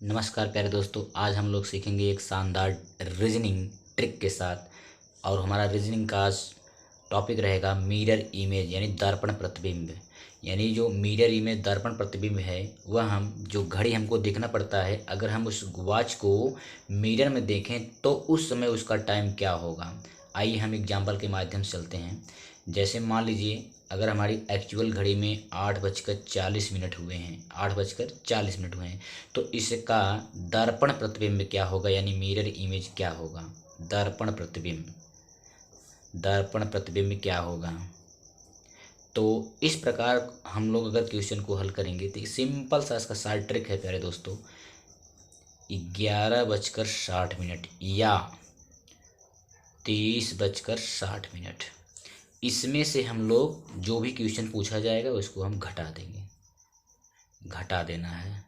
नमस्कार प्यारे दोस्तों, आज हम लोग सीखेंगे एक शानदार रीजनिंग ट्रिक के साथ। और हमारा रीजनिंग का आज टॉपिक रहेगा मिरर इमेज यानी दर्पण प्रतिबिंब। यानी जो मिरर इमेज दर्पण प्रतिबिंब है वह हम जो घड़ी हमको देखना पड़ता है, अगर हम उस वॉच को मिरर में देखें तो उस समय उसका टाइम क्या होगा। आइए हम एग्जाम्पल के माध्यम से चलते हैं। जैसे मान लीजिए अगर हमारी एक्चुअल घड़ी में 8:40 हुए हैं, 8:40 हुए हैं, तो इसका दर्पण प्रतिबिंब क्या होगा यानी मिरर इमेज क्या होगा। दर्पण प्रतिबिंब क्या होगा। तो इस प्रकार हम लोग अगर क्वेश्चन को हल करेंगे तो सिंपल सा इसका शार्ट ट्रिक है प्यारे दोस्तों। 11:60 या 23:60, इसमें से हम लोग जो भी क्वेश्चन पूछा जाएगा उसको हम घटा देंगे, घटा देना है।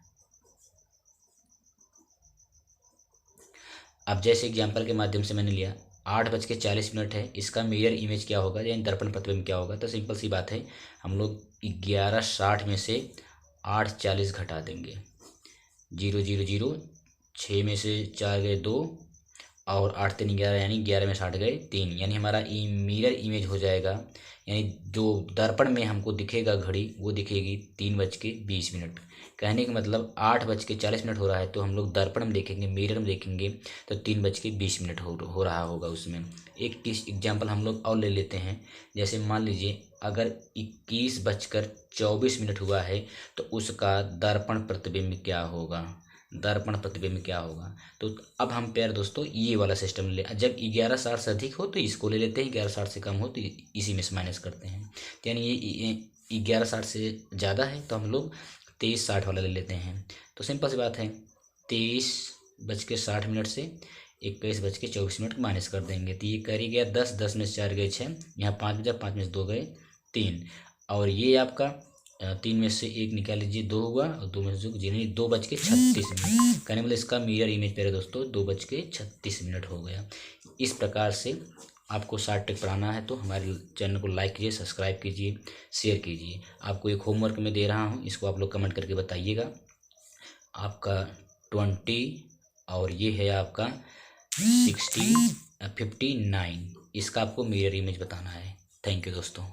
अब जैसे एग्जाम्पल के माध्यम से मैंने लिया 8:40 है, इसका मिरर इमेज क्या होगा यानी दर्पण प्रतिबिंब क्या होगा। तो सिंपल सी बात है, हम लोग 11:60 में से 8:40 घटा देंगे। 0 0 0, 6 में से 4 गए 2 और 8 3 11 यानी 11 में 60 गए 3, यानी हमारा मिरर इमेज हो जाएगा। यानी जो दर्पण में हमको दिखेगा घड़ी वो दिखेगी 3:20। कहने का मतलब 8:40 हो रहा है तो हम लोग दर्पण में देखेंगे, मिरर में देखेंगे तो 3:20 हो रहा होगा उसमें। एक एग्जाम्पल हम लोग और ले लेते हैं। जैसे मान लीजिए अगर 21:24 हुआ है तो उसका दर्पण प्रतिबिंब क्या होगा। दर्पण प्रतिबिंब क्या होगा। तो अब हम प्यारे दोस्तों ये वाला सिस्टम ले, जब 11:60 से अधिक हो तो इसको ले लेते हैं, 11:60 से कम हो तो इसी में से माइनस करते हैं। तो यानी ये 11:60 से ज़्यादा है तो हम लोग 23:60 वाला ले लेते हैं। तो सिंपल सी बात है, 23:60 से 21:24 माइनस कर देंगे तो ये कर ही गया 10, 10 में से 4 गए 6, यहाँ 5 बचा, 5 में से 2 गए 3, और ये आपका 3 में से 1 निकाल लीजिए 2 हुआ, और 2 में से 2 यानी 2:36। कहने मतलब इसका मिरर इमेज प्यारे दोस्तों 2:36 हो गया। इस प्रकार से आपको शार्ट ट्रिक पढ़ाना है तो हमारे चैनल को लाइक कीजिए, सब्सक्राइब कीजिए, शेयर कीजिए। आपको एक होमवर्क में दे रहा हूँ, इसको आप लोग कमेंट करके बताइएगा। आपका 20 और ये है आपका 59, इसका आपको मिरर इमेज बताना है। थैंक यू दोस्तों।